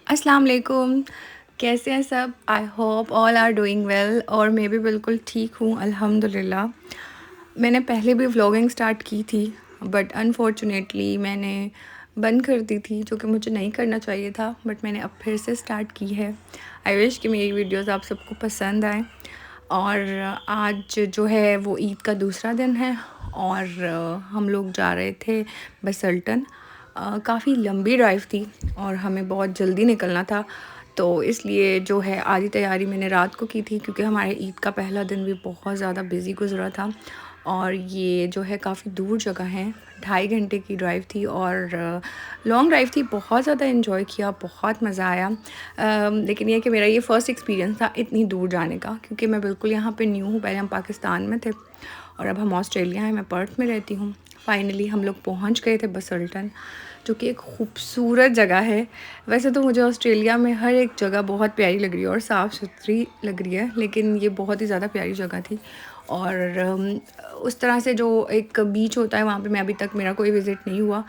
अस्सलाम वालेकुम। कैसे हैं सब? I hope all are doing well और मैं भी बिल्कुल ठीक हूँ अल्हम्दुलिल्लाह। मैंने पहले भी व्लॉगिंग स्टार्ट की थी बट अनफॉर्चुनेटली मैंने बंद कर दी थी, जो कि मुझे नहीं करना चाहिए था, बट मैंने अब फिर से स्टार्ट की है। आई विश कि मेरी वीडियोस आप सबको पसंद आएँ। और आज जो है वो ईद का दूसरा दिन है और हम लोग जा रहे थे बसल्टन। काफ़ी लंबी ड्राइव थी और हमें बहुत जल्दी निकलना था, तो इसलिए जो है आधी तैयारी मैंने रात को की थी, क्योंकि हमारे ईद का पहला दिन भी बहुत ज़्यादा बिज़ी गुजरा था। और ये जो है काफ़ी दूर जगह है, 2.5 घंटे की ड्राइव थी और लॉन्ग ड्राइव थी। बहुत ज़्यादा इन्जॉय किया, बहुत मज़ा आया। लेकिन ये कि मेरा ये फ़र्स्ट एक्सपीरियंस था इतनी दूर जाने का, क्योंकि मैं बिल्कुल यहाँ पे न्यू हूँ। पहले हम पाकिस्तान में थे और अब हम ऑस्ट्रेलिया हैं। मैं पर्थ में रहती हूँ। फाइनली हम लोग पहुँच गए थे बसल्टन, जो कि एक खूबसूरत जगह है। वैसे तो मुझे ऑस्ट्रेलिया में हर एक जगह बहुत प्यारी लग रही है और साफ़ सुथरी लग रही है, लेकिन ये बहुत ही ज़्यादा प्यारी जगह थी। और उस तरह से जो एक बीच होता है वहाँ पे मैं अभी तक मेरा कोई विज़िट नहीं हुआ।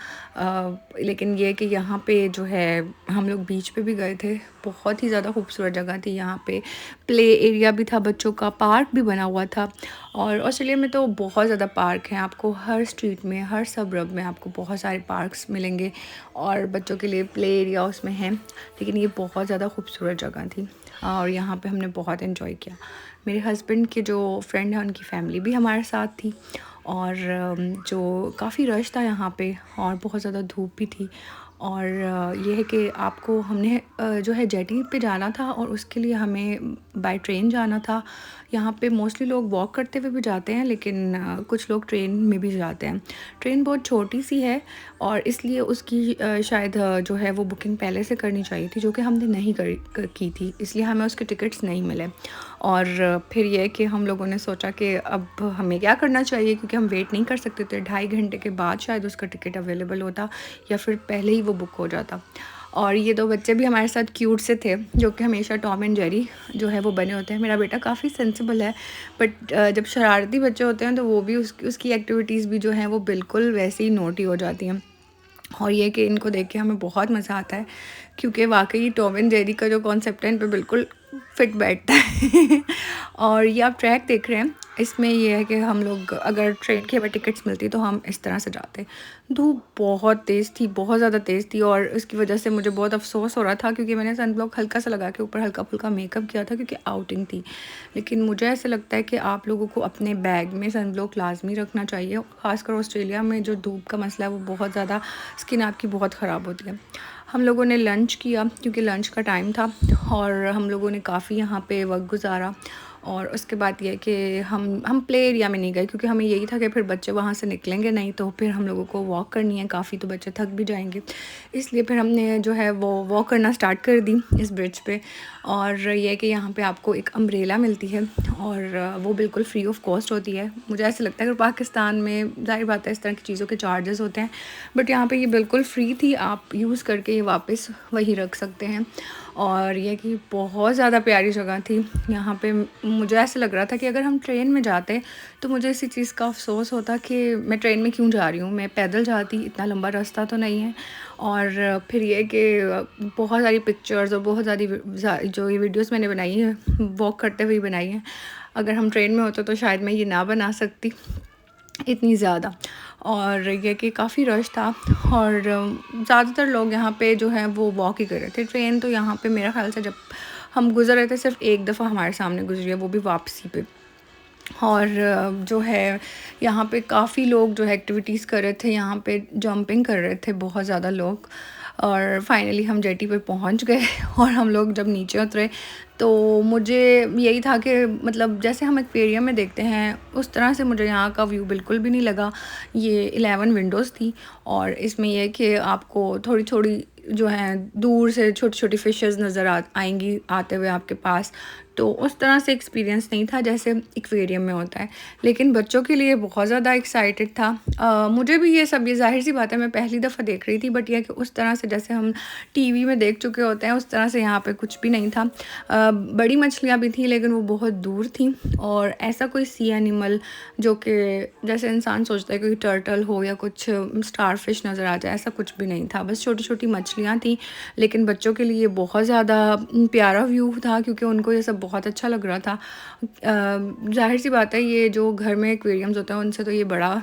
लेकिन ये कि यहाँ पे जो है हम लोग बीच पे भी गए थे। बहुत ही ज़्यादा खूबसूरत जगह थी। यहाँ पे प्ले एरिया भी था, बच्चों का पार्क भी बना हुआ था। और ऑस्ट्रेलिया में तो बहुत ज़्यादा पार्क हैं, आपको हर स्ट्रीट में, हर सबरब में आपको बहुत सारे पार्क्स मिलेंगे और बच्चों के लिए प्ले एरिया उसमें है। लेकिन ये बहुत ज़्यादा खूबसूरत जगह थी और यहाँ पे हमने बहुत एंजॉय किया। मेरे हस्बैंड के जो फ्रेंड हैं उनकी फ़ैमिली भी हमारे साथ थी और जो काफ़ी रश था यहाँ पे और बहुत ज़्यादा धूप भी थी। और ये है कि आपको हमने जो है जेटी पे जाना था और उसके लिए हमें बाय ट्रेन जाना था। यहाँ पे मोस्टली लोग वॉक करते हुए भी जाते हैं, लेकिन कुछ लोग ट्रेन में भी जाते हैं। ट्रेन बहुत छोटी सी है और इसलिए उसकी शायद जो है वो बुकिंग पहले से करनी चाहिए थी, जो कि हमने नहीं की थी, इसलिए हमें उसके टिकट्स नहीं मिले। और फिर यह कि हम लोगों ने सोचा कि अब हमें क्या करना चाहिए, क्योंकि हम वेट नहीं कर सकते थे। 2.5 घंटे के बाद शायद उसका टिकट अवेलेबल होता या फिर पहले ही वो बुक हो जाता। और ये 2 बच्चे भी हमारे साथ क्यूट से थे, जो कि हमेशा टॉम एंड जेरी जो है वो बने होते हैं। मेरा बेटा काफ़ी सेंसिबल है, बट जब शरारती बच्चे होते हैं तो वो भी उसकी एक्टिविटीज़ भी जो हैं वो बिल्कुल वैसे ही नोटी हो जाती हैं। और ये कि इनको देख के हमें बहुत मज़ा आता है, क्योंकि वाकई टॉम एंड जेरी का जो कॉन्सेप्ट है इन पे बिल्कुल फिट बैठता है। और ये आप ट्रैक देख रहे हैं, इसमें ये है कि हम लोग अगर ट्रेन की हमें टिकट्स मिलती तो हम इस तरह से जाते। धूप बहुत तेज़ थी, बहुत ज़्यादा तेज़ थी और उसकी वजह से मुझे बहुत अफसोस हो रहा था, क्योंकि मैंने सनब्लॉक हल्का सा लगा के ऊपर हल्का फुल्का मेकअप किया था, क्योंकि आउटिंग थी। लेकिन मुझे ऐसा लगता है कि आप लोगों को अपने बैग में सनब्लॉक लाजमी रखना चाहिए। ख़ासकर ऑस्ट्रेलिया में जो धूप का मसला है वो बहुत ज़्यादा, स्किन आपकी बहुत ख़राब होती है। हम लोगों ने लंच किया, क्योंकि लंच का टाइम था और हम लोगों ने काफ़ी यहाँ पे वक्त गुजारा। और उसके बाद ये कि हम प्ले एरिया में नहीं गए, क्योंकि हमें यही था कि फिर बच्चे वहाँ से निकलेंगे नहीं, तो फिर हम लोगों को वॉक करनी है काफ़ी, तो बच्चे थक भी जाएंगे। इसलिए फिर हमने जो है वो वॉक करना स्टार्ट कर दी इस ब्रिज पे। और ये कि यहाँ पे आपको एक अम्ब्रेला मिलती है और वो बिल्कुल फ्री ऑफ कॉस्ट होती है। मुझे ऐसा लगता है कि पाकिस्तान में ज़ाहिर बात है इस तरह की चीज़ों के चार्जेस होते हैं, बट यहाँ पे ये बिल्कुल फ्री थी। आप यूज़ करके ये वापस वही रख सकते हैं। और ये कि बहुत ज़्यादा प्यारी जगह थी। यहाँ पे मुझे ऐसा लग रहा था कि अगर हम ट्रेन में जाते तो मुझे इसी चीज़ का अफसोस होता कि मैं ट्रेन में क्यों जा रही हूँ, मैं पैदल जाती, इतना लंबा रास्ता तो नहीं है। और फिर ये कि बहुत सारी पिक्चर्स और बहुत सारी जो ये वीडियोस मैंने बनाई है वॉक करते हुए बनाई हैं। अगर हम ट्रेन में होते तो शायद मैं ये ना बना सकती इतनी ज़्यादा। और ये कि काफ़ी रश था और ज़्यादातर लोग यहाँ पे जो है वो वॉक ही कर रहे थे। ट्रेन तो यहाँ पे मेरा ख़्याल से जब हम गुज़र रहे थे सिर्फ एक दफ़ा हमारे सामने गुज़री है, वो भी वापसी पे। और जो है यहाँ पे काफ़ी लोग जो है एक्टिविटीज़ कर रहे थे, यहाँ पे जंपिंग कर रहे थे बहुत ज़्यादा लोग। और फाइनली हम जेटी पे पहुँच गए और हम लोग जब नीचे उतरे तो मुझे यही था कि मतलब जैसे हम एक्वेरियम में देखते हैं उस तरह से मुझे यहाँ का व्यू बिल्कुल भी नहीं लगा। ये 11 विंडोज़ थी और इसमें यह कि आपको थोड़ी थोड़ी जो है दूर से छोटी छोटी फ़िशेस नज़र आएंगी आते हुए आपके पास। तो उस तरह से एक्सपीरियंस नहीं था जैसे एक्वेरियम में होता है। लेकिन बच्चों के लिए बहुत ज़्यादा एक्साइटेड था। मुझे भी ये ज़ाहिर-सी बात है, मैं पहली दफ़ा देख रही थी, बट ये है कि उस तरह से जैसे हम टीवी में देख चुके होते हैं उस तरह से यहाँ पे कुछ भी नहीं था। बड़ी मछलियाँ भी थी लेकिन वो बहुत दूर थी, और ऐसा कोई सी एनिमल जो कि जैसे इंसान सोचता है कोई टर्टल हो या कुछ स्टारफिश नज़र आ जाए, ऐसा कुछ भी नहीं था। बस छोटी-छोटी मछलियाँ थी, लेकिन बच्चों के लिए बहुत ज़्यादा प्यारा व्यू था क्योंकि उनको ये सब बहुत अच्छा लग रहा था। ज़ाहिर-सी बात है, ये जो घर में एक्वेरियम्स होते हैं उनसे तो ये बड़ा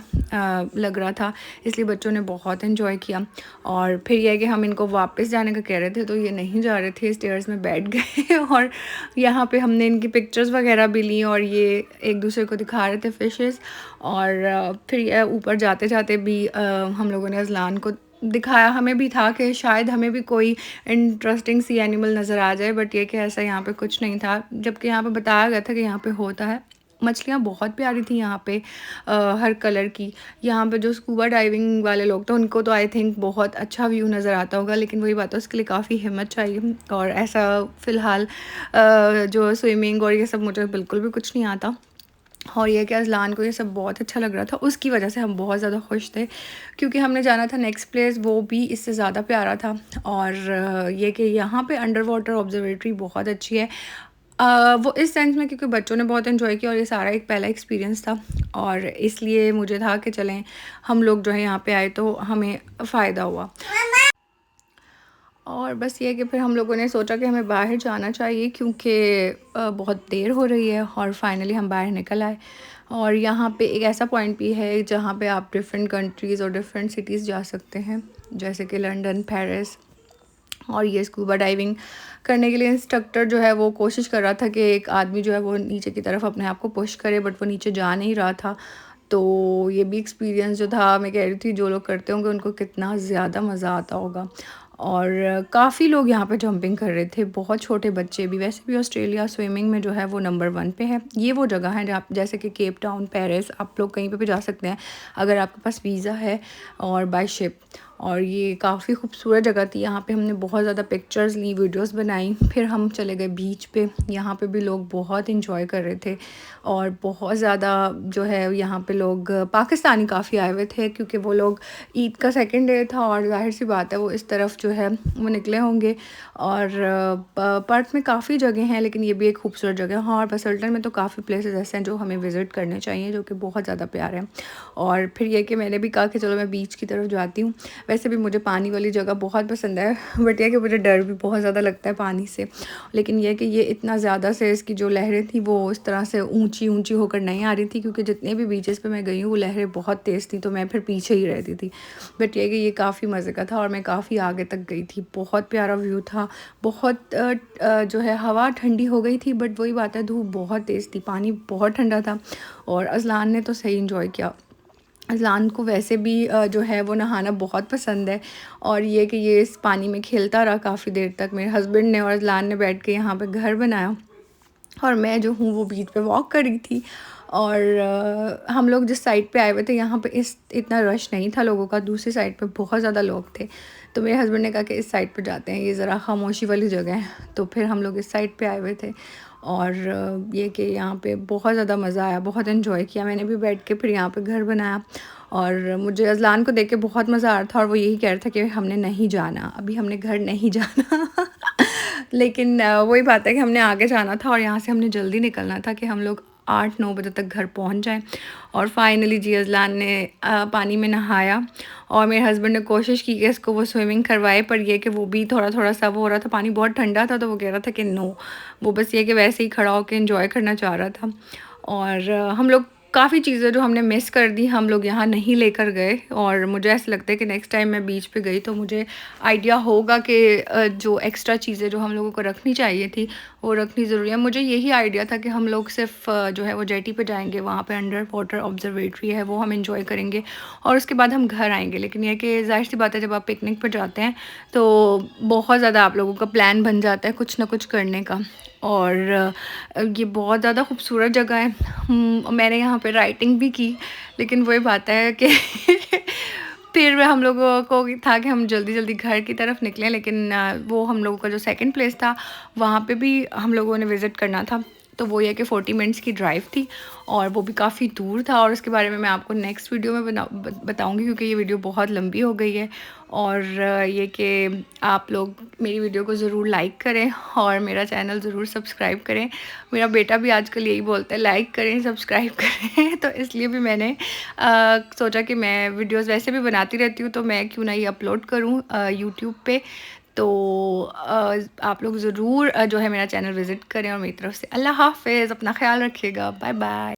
लग रहा था, इसलिए बच्चों ने बहुत एंजॉय किया। और फिर ये है कि हम इनको वापस जाने का कह रहे थे तो ये नहीं जा रहे थे, स्टेयर्स में बैठ गए और यहाँ पे हमने इनकी पिक्चर्स वगैरह भी ली और ये एक दूसरे को दिखा रहे थे फ़िशेस। और फिर ये ऊपर जाते-जाते भी हम लोगों ने अज़लान को दिखाया। हमें भी था कि शायद हमें भी कोई इंटरेस्टिंग सी एनिमल नज़र आ जाए, बट ये कि ऐसा यहाँ पे कुछ नहीं था, जबकि यहाँ पे बताया गया था कि यहाँ पे होता है। मछलियाँ बहुत प्यारी थी यहाँ पे, हर कलर की। यहाँ पे जो स्कूबा डाइविंग वाले लोग थे उनको तो आई थिंक बहुत अच्छा व्यू नज़र आता होगा, लेकिन वही बात है, उसके लिए काफ़ी हिम्मत चाहिए। और ऐसा फ़िलहाल जो स्विमिंग और ये सब मुझे बिल्कुल भी कुछ नहीं आता। और ये कि अज़लान को ये सब बहुत अच्छा लग रहा था, उसकी वजह से हम बहुत ज़्यादा खुश थे, क्योंकि हमने जाना था नेक्स्ट प्लेस, वो भी इससे ज़्यादा प्यारा था। और ये कि यहाँ पे अंडर वाटर ऑब्जर्वेटरी बहुत अच्छी है। वो इस सेंस में क्योंकि बच्चों ने बहुत एंजॉय किया और ये सारा एक पहला एक्सपीरियंस था, और इसलिए मुझे था कि चलें हम लोग जो है यहाँ पे आए तो हमें फ़ायदा हुआ। और बस ये है कि फिर हम लोगों ने सोचा कि हमें बाहर जाना चाहिए क्योंकि बहुत देर हो रही है, और फाइनली हम बाहर निकल आए। और यहाँ पे एक ऐसा पॉइंट भी है जहाँ पे आप डिफरेंट कंट्रीज़ और डिफरेंट सिटीज़ जा सकते हैं, जैसे कि लंदन, पेरिस। और ये स्कूबा डाइविंग करने के लिए इंस्ट्रक्टर जो है वो कोशिश कर रहा था कि एक आदमी जो है वो नीचे की तरफ अपने आप को पुश करे, बट वो नीचे जा नहीं रहा था। तो ये भी एक्सपीरियंस जो था, मैं कह रही थी जो लोग करते होंगे उनको कितना ज़्यादा मज़ा आता होगा। और काफ़ी लोग यहाँ पे जंपिंग कर रहे थे, बहुत छोटे बच्चे भी। वैसे भी ऑस्ट्रेलिया स्विमिंग में जो है वो नंबर 1 पे है। ये वो जगह है जहाँ जैसे कि केप टाउन, पेरिस, आप लोग कहीं पे भी जा सकते हैं अगर आपके पास वीज़ा है और बाय शिप। और ये काफ़ी खूबसूरत जगह थी, यहाँ पे हमने बहुत ज़्यादा पिक्चर्स ली, वीडियोस बनाई। फिर हम चले गए बीच पे, यहाँ पे भी लोग बहुत इंजॉय कर रहे थे। और बहुत ज़्यादा जो है यहाँ पे लोग पाकिस्तानी काफ़ी आए हुए थे, क्योंकि वो लोग ईद का सेकंड डे था और ज़ाहिर सी बात है वो इस तरफ जो है वो निकले होंगे। और पर्थ में काफ़ी जगह हैं, लेकिन ये भी एक खूबसूरत जगह है। हाँ, और बसल्टन में तो काफ़ी प्लेसेस ऐसे हैं जो हमें विज़िट करने चाहिए, जो कि बहुत ज़्यादा प्यारे हैं। और फिर ये कि मैंने भी कहा कि चलो मैं बीच की तरफ जाती हूँ। वैसे भी मुझे पानी वाली जगह बहुत पसंद है, बट यह कि मुझे डर भी बहुत ज़्यादा लगता है पानी से। लेकिन यह कि ये इतना ज़्यादा से इसकी जो लहरें थी वो इस तरह से ऊंची ऊंची होकर नहीं आ रही थी, क्योंकि जितने भी बीचेस पे मैं गई हूँ वो लहरें बहुत तेज़ थी, तो मैं फिर पीछे ही रहती थी। बट यह कि ये काफ़ी मज़े का था और मैं काफ़ी आगे तक गई थी। बहुत प्यारा व्यू था। बहुत जो है हवा ठंडी हो गई थी, बट वही बात है धूप बहुत तेज़ थी, पानी बहुत ठंडा था। और अज़लान ने तो सही इंजॉय किया। अज़लान को वैसे भी जो है वो नहाना बहुत पसंद है, और ये कि ये इस पानी में खेलता रहा काफ़ी देर तक। मेरे हस्बैंड ने और अज़लान ने बैठ के यहाँ पे घर बनाया, और मैं जो हूँ वो बीच पे वॉक कर रही थी। और हम लोग जिस साइड पे आए हुए थे यहाँ पे इतना रश नहीं था लोगों का, दूसरी साइड पे बहुत ज़्यादा लोग थे। तो मेरे हस्बैंड ने कहा कि इस साइड पे जाते हैं, ये ज़रा खामोशी वाली जगह है। तो फिर हम लोग इस साइड पे आए हुए थे। और ये कि यहाँ पे बहुत ज़्यादा मज़ा आया, बहुत इन्जॉय किया। मैंने भी बैठ के फिर यहाँ पे घर बनाया, और मुझे अज़लान को देख के बहुत मज़ा आ रहा था, और वो यही कह रहा था कि हमने नहीं जाना, अभी हमने घर नहीं जाना। लेकिन वही बात है कि हमने आगे जाना था और यहाँ से हमने जल्दी निकलना था कि हम लोग 8-9 बजे तक घर पहुँच जाएँ। और फाइनली जी अज़लान ने पानी में नहाया, और मेरे हस्बैंड ने कोशिश की कि इसको वो स्विमिंग करवाए, पर ये कि वो भी थोड़ा-थोड़ा सा वो हो रहा था, पानी बहुत ठंडा था, तो वो कह रहा था कि नो, वो बस ये कि वैसे ही खड़ा होकर एंजॉय करना चाह रहा था। और हम लोग काफ़ी चीज़ें जो हमने मिस कर दी हम लोग यहाँ नहीं लेकर गए, और मुझे ऐसा लगता है कि नेक्स्ट टाइम मैं बीच पे गई तो मुझे आइडिया होगा कि जो एक्स्ट्रा चीज़ें जो हम लोगों को रखनी चाहिए थी वो रखनी ज़रूरी है। मुझे यही आइडिया था कि हम लोग सिर्फ जो है वो जेटी पे जाएंगे, वहाँ पे अंडर वाटर ऑब्जर्वेटरी है, वो हम इंजॉय करेंगे और उसके बाद हम घर आएंगे। लेकिन यह कि ज़ाहिर सी बात है, जब आप पिकनिक पर जाते हैं तो बहुत ज़्यादा आप लोगों का प्लान बन जाता है कुछ ना कुछ करने का। और ये बहुत ज़्यादा खूबसूरत जगह है। मैंने यहाँ पे राइटिंग भी की, लेकिन वही बात है कि फिर हम लोगों को था कि हम जल्दी-जल्दी घर की तरफ निकलें, लेकिन वो हम लोगों का जो सेकंड प्लेस था, वहाँ पे भी हम लोगों ने विज़िट करना था। तो वो ये कि 40 मिनट्स की ड्राइव थी और वो भी काफ़ी दूर था, और उसके बारे में मैं आपको नेक्स्ट वीडियो में बताऊँगी, क्योंकि ये वीडियो बहुत लंबी हो गई है। और ये कि आप लोग मेरी वीडियो को ज़रूर लाइक करें और मेरा चैनल ज़रूर सब्सक्राइब करें। मेरा बेटा भी आजकल यही बोलता है, लाइक करें, सब्सक्राइब करें। तो इसलिए भी मैंने सोचा कि मैं वीडियोस वैसे भी बनाती रहती हूँ, तो मैं क्यों ना ये अपलोड करूँ यूट्यूब पे। तो आप लोग ज़रूर जो है मेरा चैनल विज़िट करें, और मेरी तरफ से अल्लाह हाफ़िज़, अपना ख़्याल रखिएगा, बाय बाय।